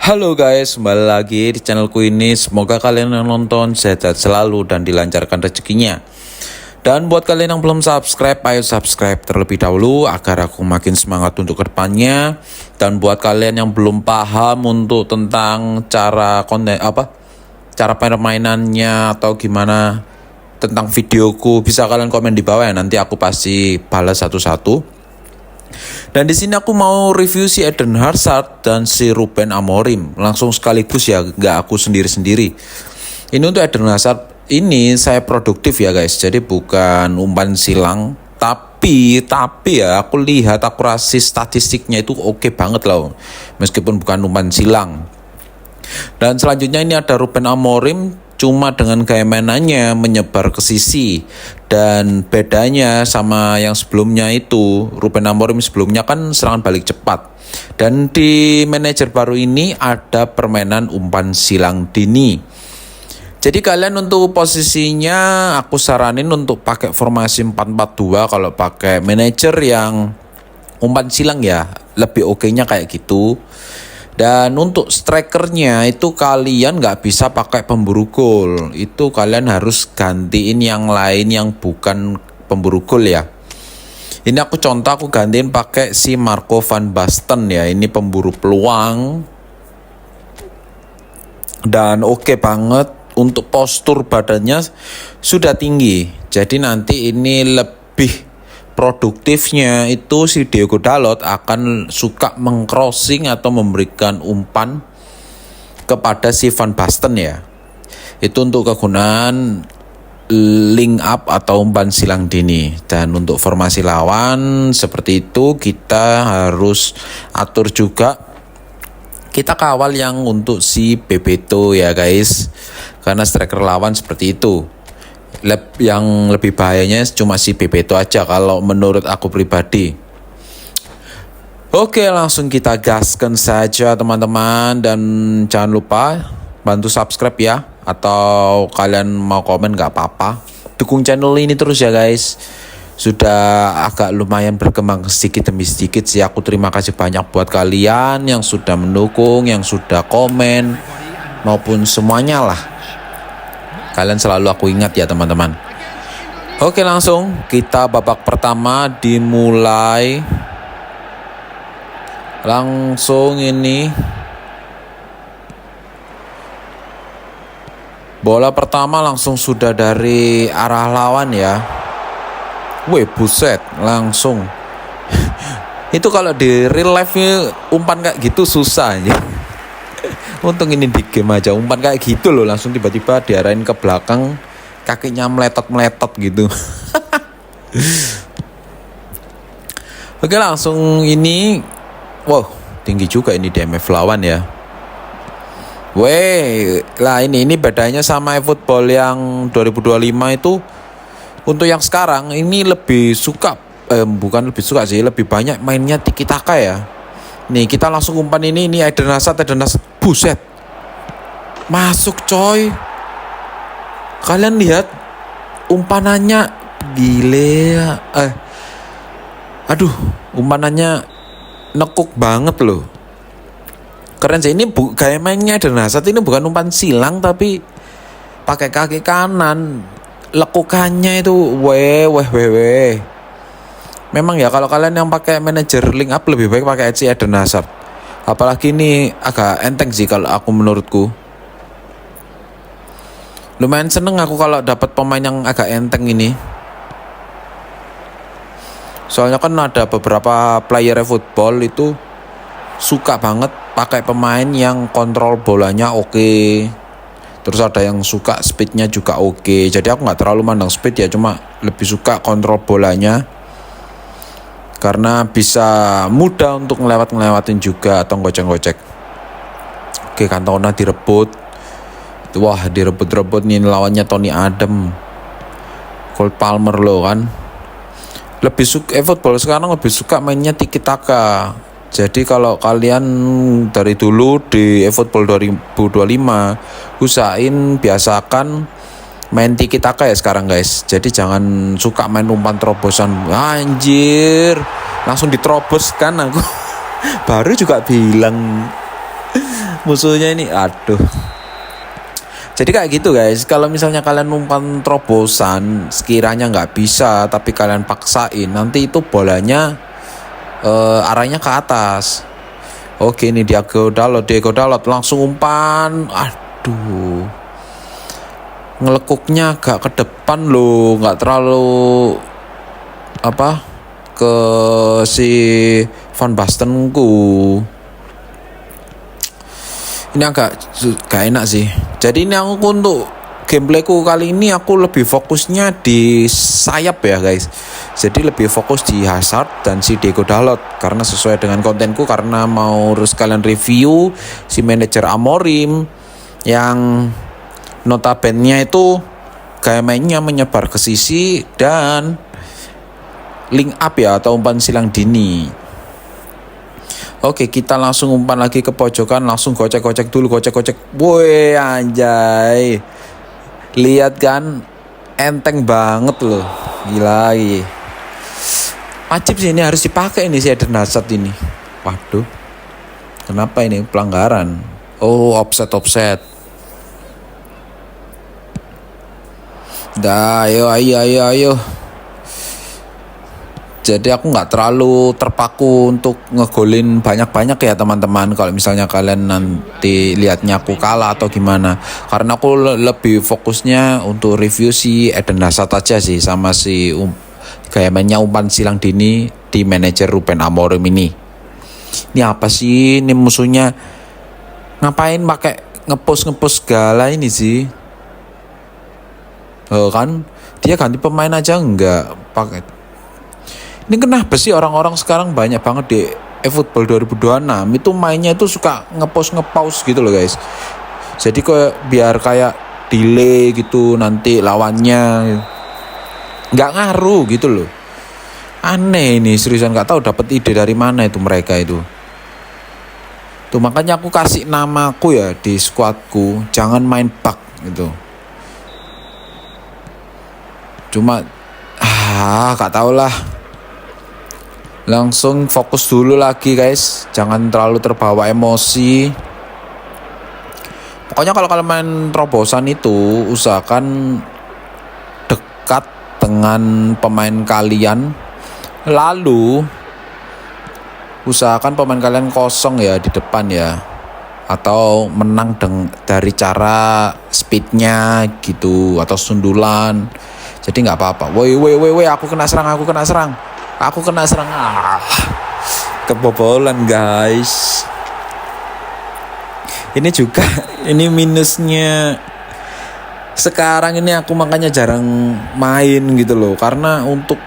Halo guys, kembali lagi di channelku ini. Semoga kalian yang nonton sehat selalu dan dilancarkan rezekinya. Dan buat kalian yang belum subscribe, ayo subscribe terlebih dahulu agar aku makin semangat untuk kedepannya. Dan buat kalian yang belum paham untuk tentang cara cara permainannya atau gimana tentang videoku, bisa kalian komen di bawah ya. Nanti aku pasti balas satu-satu. Dan di sini aku mau review si Eden Hazard dan si Ruben Amorim langsung sekaligus ya, nggak aku sendiri-sendiri. Ini untuk Eden Hazard ini saya produktif ya guys, jadi bukan umpan silang, tapi ya aku lihat akurasi statistiknya itu oke banget loh, meskipun bukan umpan silang. Dan selanjutnya ini ada Ruben Amorim, cuma dengan gaya mainannya menyebar ke sisi. Dan bedanya sama yang sebelumnya itu, Ruben Amorim sebelumnya kan serangan balik cepat. Dan di manajer baru ini ada permainan umpan silang dini. Jadi kalian untuk posisinya aku saranin untuk pakai formasi 4-4-2 kalau pakai manajer yang umpan silang ya, lebih oke-nya kayak gitu. Dan untuk strikernya itu kalian nggak bisa pakai pemburu gol, itu kalian harus gantiin yang lain yang bukan pemburu gol ya. Ini aku gantiin pakai si Marco van Basten ya, ini pemburu peluang. Dan oke banget, untuk postur badannya sudah tinggi, jadi nanti ini lebih produktifnya itu si Diogo Dalot akan suka mengcrossing atau memberikan umpan kepada si Van Basten ya. Itu untuk kegunaan link up atau umpan silang dini. Dan untuk formasi lawan seperti itu kita harus atur juga. Kita kawal yang untuk si Bebeto ya guys, karena striker lawan seperti itu. Yang lebih bahayanya cuma si Bebeto aja kalau menurut aku pribadi. Oke, langsung kita gaskan saja teman-teman. Dan jangan lupa bantu subscribe ya, atau kalian mau komen gak apa-apa. Dukung channel ini terus ya guys. Sudah agak lumayan berkembang sedikit demi sedikit sih. Aku terima kasih banyak buat kalian yang sudah mendukung, yang sudah komen, maupun semuanya lah. Kalian selalu aku ingat ya teman-teman. Oke, langsung kita babak pertama dimulai. Langsung ini bola pertama langsung sudah dari arah lawan ya. Wih buset, langsung. Itu kalau di real life umpan kayak gitu susah aja. Untung ini di game aja umpan kayak gitu loh, langsung tiba-tiba diarahin ke belakang, kakinya meletot gitu. Oke, langsung ini, wow tinggi juga ini DMF lawan ya. Weh lah, ini bedanya sama eFootball yang 2025 itu. Untuk yang sekarang ini lebih suka, bukan lebih suka sih, lebih banyak mainnya tiki taka ya. Nih kita langsung umpan ini Eden Hazard, buset, masuk coy. Kalian lihat umpanannya gile. Aduh, umpanannya nekuk banget loh. Keren sih ini, gaya mainnya Eden Hazard ini bukan umpan silang tapi pakai kaki kanan. Lekukannya itu weh. Memang ya kalau kalian yang pakai manajer link up lebih baik pakai si Eden Hazard. Apalagi ini agak enteng sih kalau aku menurutku. Lumayan seneng aku kalau dapat pemain yang agak enteng ini. Soalnya kan ada beberapa player football itu suka banget pakai pemain yang kontrol bolanya oke. Terus ada yang suka speednya juga oke. Jadi aku gak terlalu mandang speed ya, cuma lebih suka kontrol bolanya, karena bisa mudah untuk ngelewatin juga atau gocek-gocek. Oke, Cantona direbut. Wah, direbut nih lawannya Tony Adam, Cole Palmer loh kan. Lebih suka football sekarang, lebih suka mainnya tiki taka. Jadi kalau kalian dari dulu di eFootball 2025 usahain biasakan main tiki taka ya sekarang guys. Jadi jangan suka main umpan terobosan. Anjir, langsung diterobos kan aku. Baru juga bilang musuhnya ini, aduh. Jadi kayak gitu guys, kalau misalnya kalian umpan terobosan sekiranya nggak bisa tapi kalian paksain, nanti itu bolanya arahnya ke atas. Oke, ini Diego Dalot langsung umpan, aduh, ngelekuknya agak ke depan loh, nggak terlalu ke si Van Bastenku. Ini agak gak enak sih. Jadi ini aku untuk gameplayku kali ini aku lebih fokusnya di sayap ya guys. Jadi lebih fokus di Hazard dan si Diego Dalot karena sesuai dengan kontenku, karena mau harus kalian review si manajer Amorim yang notabene itu gaya mainnya menyebar ke sisi dan link up ya, atau umpan silang dini. Oke, kita langsung umpan lagi ke pojokan, langsung gocek dulu. Woi anjay, lihat kan, enteng banget loh, gila. Wajib sih ini, harus dipakai ini si Eden Hazard ini. Waduh, kenapa ini pelanggaran? Oh, offset. Dah, ayo. Jadi aku nggak terlalu terpaku untuk ngegolin banyak-banyak ya teman-teman. Kalau misalnya kalian nanti lihatnya aku kalah atau gimana, karena aku lebih fokusnya untuk review si Eden Hazard aja sih, sama si gaya mainnya umpan silang dini di manajer Ruben Amorim ini. Ini apa sih ini musuhnya? Ngapain pakai ngepost segala ini sih? Kan dia ganti pemain aja enggak pakai. Ini kenapa sih orang-orang sekarang banyak banget di eFootball 2026 itu mainnya itu suka nge-pause gitu loh guys. Jadi biar kayak delay gitu nanti lawannya, nggak ngaruh gitu loh. Aneh ini, seriusan nggak tahu dapat ide dari mana itu mereka itu. Tuh makanya aku kasih namaku ya di squadku, jangan main bug gitu. Cuma nggak tahu lah. Langsung fokus dulu lagi guys, jangan terlalu terbawa emosi. Pokoknya kalau kalian main terobosan itu usahakan dekat dengan pemain kalian, lalu usahakan pemain kalian kosong ya di depan ya, atau menang dari cara speednya gitu atau sundulan. Jadi nggak apa-apa. Woi, aku kena serang. Kebobolan guys. Ini juga ini minusnya sekarang ini, aku makanya jarang main gitu loh, karena untuk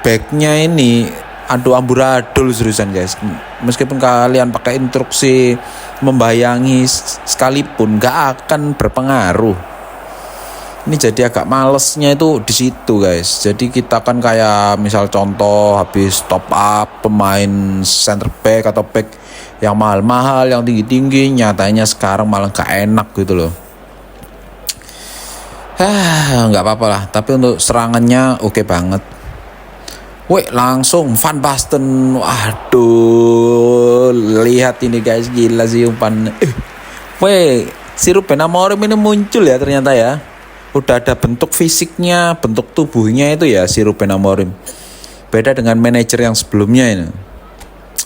backnya ini amburadul seriusan guys. Meskipun kalian pakai instruksi membayangi sekalipun gak akan berpengaruh. Ini jadi agak malesnya itu di situ guys. Jadi kita kan kayak misal contoh habis top up pemain center back atau back yang mahal-mahal, yang tinggi-tinggi, nyatanya sekarang malah gak enak gitu loh. Nggak apa-apa lah. Tapi untuk serangannya oke banget. Langsung Van Basten. Waduh, lihat ini guys, gila sih umpan. Si Ruben Amorim ini muncul ya ternyata ya. Udah ada bentuk fisiknya, bentuk tubuhnya itu ya si Ruben Amorim. Beda dengan manajer yang sebelumnya ini.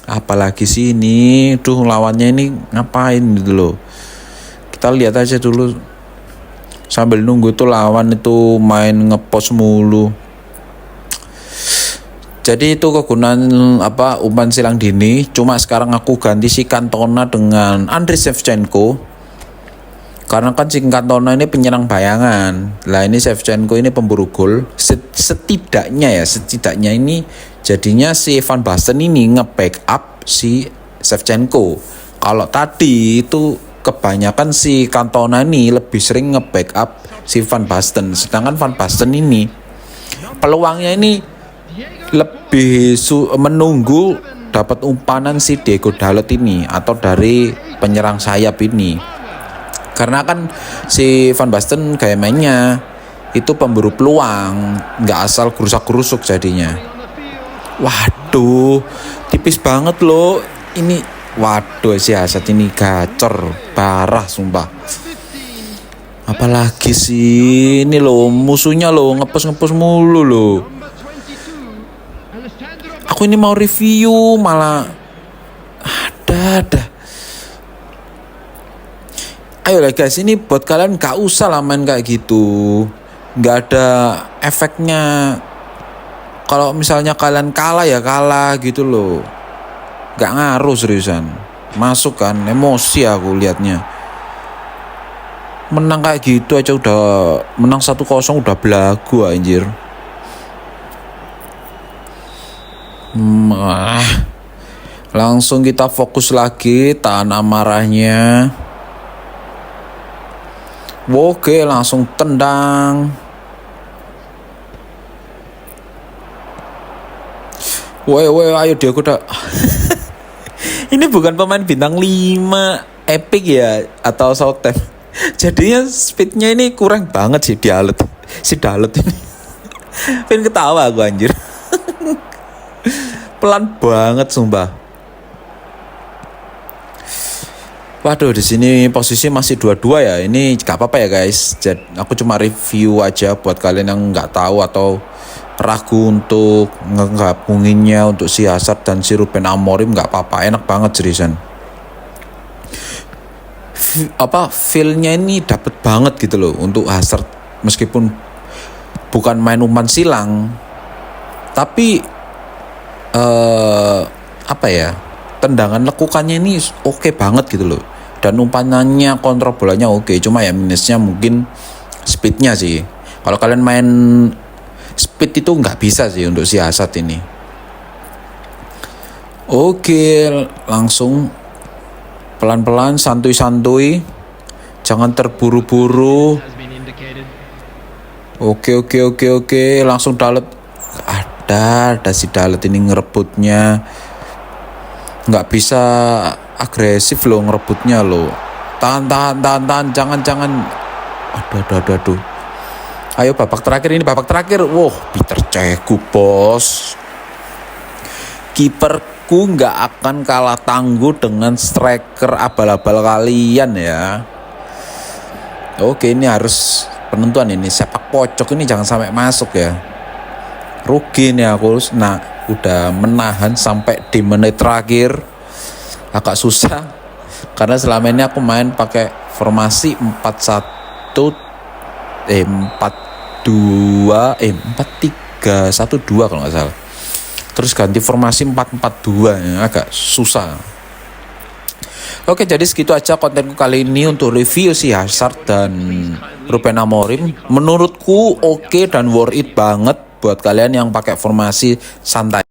Apalagi sih ini, lawannya ini ngapain gitu loh. Kita lihat aja dulu sambil nunggu tuh lawan itu main ngepost mulu. Jadi itu kegunaan umpan silang dini. Cuma sekarang aku ganti si Cantona dengan Andriy Shevchenko. Karena kan si Cantona ini penyerang bayangan. Lah ini Shevchenko ini pemburu gol. Setidaknya ini jadinya si Van Basten ini nge-backup si Shevchenko. Kalau tadi itu kebanyakan si Cantona ini lebih sering nge-backup si Van Basten. Sedangkan Van Basten ini peluangnya ini lebih menunggu dapat umpanan si Diego Dalot ini atau dari penyerang sayap ini. Karena kan si Van Basten gaya mainnya itu pemburu peluang, nggak asal gerusak-gerusuk jadinya. Waduh, tipis banget loh. Ini Waduh, si Hazard ini gacor parah sumpah. Apalagi sih ini loh musuhnya loh ngepus mulu loh. Aku ini mau review malah ada. Ayolah guys, ini buat kalian gak usah lah main kayak gitu. Gak ada efeknya. Kalau misalnya kalian kalah ya kalah gitu loh. Gak ngaruh seriusan. Masuk kan, emosi aku liatnya. Menang kayak gitu aja udah, menang 1-0 udah belagu anjir. Langsung kita fokus lagi, tahan amarahnya. Oke, langsung tendang. Woi, ayo dia udah. Ini bukan pemain bintang 5 epic ya atau Southampton. Jadinya speednya ini kurang banget sih si Dalot ini. Pengen ketawa aku anjir. Pelan banget sumpah. Waduh, di sini posisi masih 2-2 ya. Ini gak apa-apa ya guys. Jadi aku cuma review aja buat kalian yang nggak tahu atau ragu untuk ngegabunginnya untuk si Hazard dan si Ruben Amorim, nggak apa-apa, enak banget seriusan. Feel-nya ini dapet banget gitu loh untuk Hazard, meskipun bukan main umpan silang, tapi tendangan lekukannya ini oke banget gitu loh, dan umpanannya kontrol bolanya oke. Cuma ya minusnya mungkin speednya sih. Kalau kalian main speed itu nggak bisa sih untuk si Hazard ini. Oke, langsung pelan-pelan, santuy-santuy, jangan terburu-buru. Oke, langsung Dalot. Ada si Dalot ini ngerebutnya. Nggak bisa agresif loh ngerebutnya loh. Tahan, jangan. Aduh. Ayo babak terakhir. Wow, Peter Cech bos. Kiperku nggak akan kalah tangguh dengan striker abal-abal kalian ya. Oke, ini harus penentuan ini. Sepak pojok ini jangan sampai masuk ya. Rugi nih aku. Nah, udah menahan sampai di menit terakhir. Agak susah. Karena selama ini aku main pakai formasi 4-3-1-2 kalau nggak salah. Terus ganti formasi 4-4-2 ya, agak susah. Oke, jadi segitu aja kontenku kali ini untuk review si Hazard dan Ruben Amorim. Menurutku oke dan worth it banget buat kalian yang pakai formasi santai.